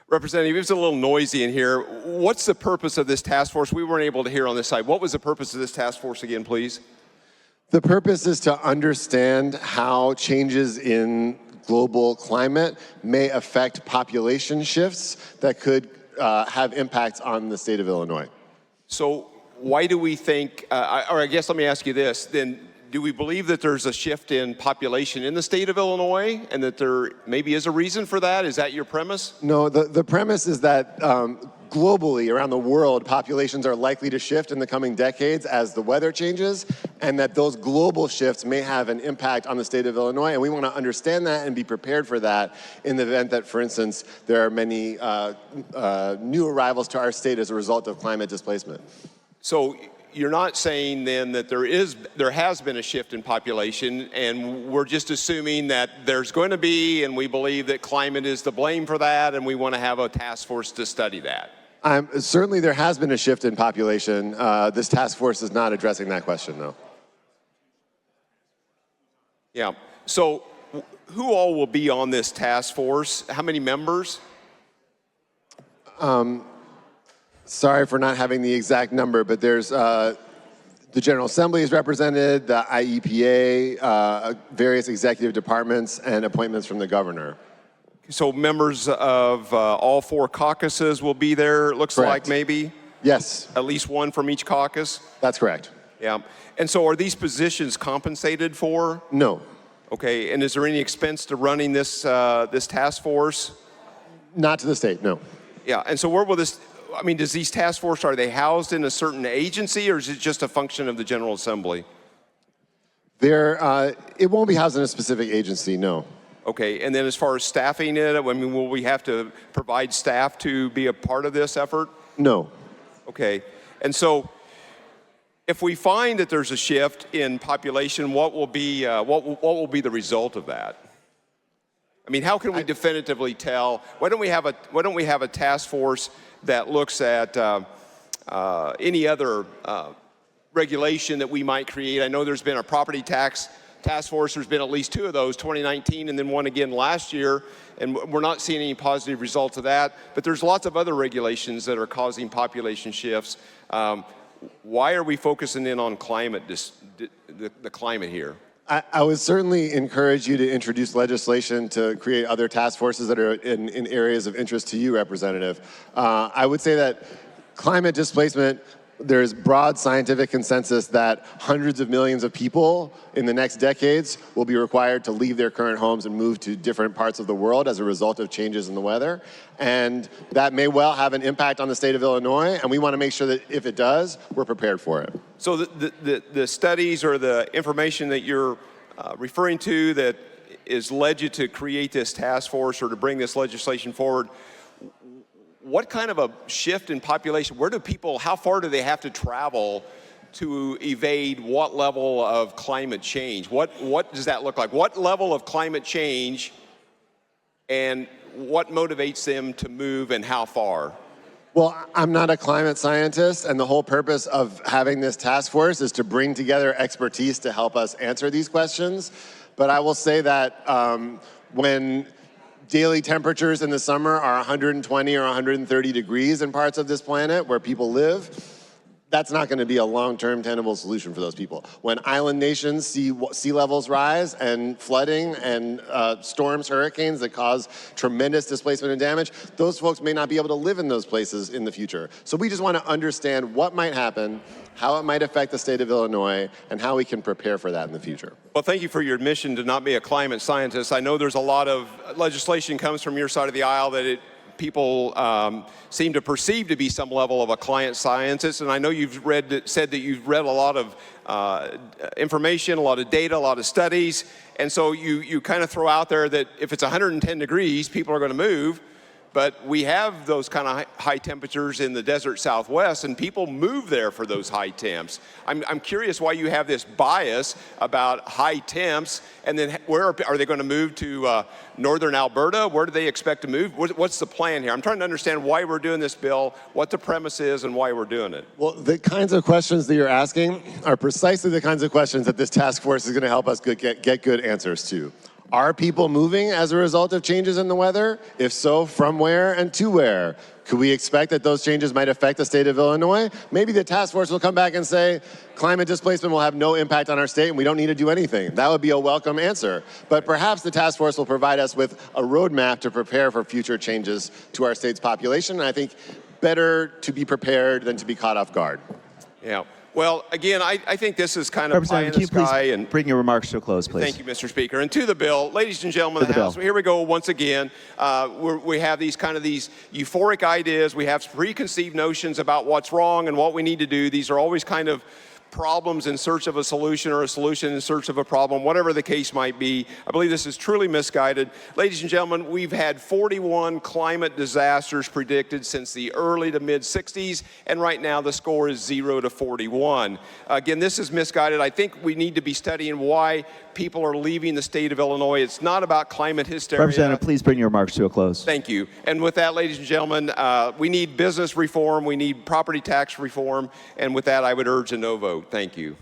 Representative, it was a little noisy in here. What's the purpose of this task force? We weren't able to hear on this side. What was the purpose of this task force again, please? The purpose is to understand how changes in global climate may affect population shifts that could have impacts on the state of Illinois. So why do we think, or I guess let me ask you this, then do we believe that there's a shift in population in the state of Illinois and that there maybe is a reason for that? Is that your premise? No, the premise is that globally, around the world, populations are likely to shift in the coming decades as the weather changes, and that those global shifts may have an impact on the state of Illinois, and we want to understand that and be prepared for that in the event that, for instance, there are many new arrivals to our state as a result of climate displacement. So you're not saying then that there has been a shift in population, and we're just assuming that there's going to be, and we believe that climate is to blame for that, and we want to have a task force to study that. Certainly there has been a shift in population. This task force is not addressing that question, though. Yeah. So who all will be on this task force? How many members? Sorry for not having the exact number, but there's the General Assembly is represented, the IEPA, various executive departments, and appointments from the governor. So members of all four caucuses will be there, it looks Correct. like maybe? Yes. At least one from each caucus? That's correct. Yeah. And so are these positions compensated for? No. Okay. And is there any expense to running this, this task force? Not to the state, no. Yeah. And so where will this... I mean, does these task force, are they housed in a certain agency, or is it just a function of the General Assembly? It won't be housed in a specific agency, no. Okay, and then as far as staffing it, I mean, will we have to provide staff to be a part of this effort? No. Okay, and so if we find that there's a shift in population, what will be the result of that? I mean, how can we definitively tell? Why don't we have a task force that looks at any other regulation that we might create? I know there's been a property tax task force. There's been at least two of those, 2019 and then one again last year, and we're not seeing any positive results of that. But there's lots of other regulations that are causing population shifts. Why are we focusing in on climate, the climate here? I would certainly encourage you to introduce legislation to create other task forces that are in areas of interest to you, Representative. I would say that climate displacement, there's broad scientific consensus that hundreds of millions of people in the next decades will be required to leave their current homes and move to different parts of the world as a result of changes in the weather. And that may well have an impact on the state of Illinois, and we want to make sure that if it does, we're prepared for it. So the studies or the information that you're referring to that has led you to create this task force or to bring this legislation forward, what kind of a shift in population, how far do they have to travel to evade what level of climate change? What does that look like? What level of climate change, and what motivates them to move and how far? Well, I'm not a climate scientist, and the whole purpose of having this task force is to bring together expertise to help us answer these questions. But I will say that when daily temperatures in the summer are 120 or 130 degrees in parts of this planet where people live, that's not going to be a long-term tenable solution for those people. When island nations see sea levels rise and flooding and storms, hurricanes that cause tremendous displacement and damage, those folks may not be able to live in those places in the future. So we just want to understand what might happen, how it might affect the state of Illinois, and how we can prepare for that in the future. Well, thank you for your admission to not be a climate scientist. I know there's a lot of legislation comes from your side of the aisle that people seem to perceive to be some level of a climate scientist, and I know you've said that you've read a lot of information, a lot of data, a lot of studies, and so you kind of throw out there that if it's 110 degrees, people are going to move. But we have those kind of high temperatures in the desert Southwest, and people move there for those high temps. I'm curious why you have this bias about high temps, and then where are they going to move to northern Alberta? Where do they expect to move? What's the plan here? I'm trying to understand why we're doing this bill, what the premise is, and why we're doing it. Well, the kinds of questions that you're asking are precisely the kinds of questions that this task force is going to help us get good answers to. Are people moving as a result of changes in the weather? If so, from where and to where? Could we expect that those changes might affect the state of Illinois? Maybe the task force will come back and say, climate displacement will have no impact on our state and we don't need to do anything. That would be a welcome answer. But perhaps the task force will provide us with a roadmap to prepare for future changes to our state's population. And I think better to be prepared than to be caught off guard. Yeah. Well, again, I think this is kind of pie in the sky. And bring your remarks to a close, please. Thank you, Mr. Speaker. And to the bill, ladies and gentlemen of the House, here we go once again. We have these euphoric ideas. We have preconceived notions about what's wrong and what we need to do. These are always kind of problems in search of a solution or a solution in search of a problem, whatever the case might be. I believe this is truly misguided. Ladies and gentlemen, we've had 41 climate disasters predicted since the early to mid 60s, and right now the score is 0 to 41. Again, this is misguided. I think we need to be studying why people are leaving the state of Illinois. It's not about climate hysteria. Representative, please bring your remarks to a close. Thank you. And with that, ladies and gentlemen, we need business reform, we need property tax reform, and with that, I would urge a no vote. Thank you.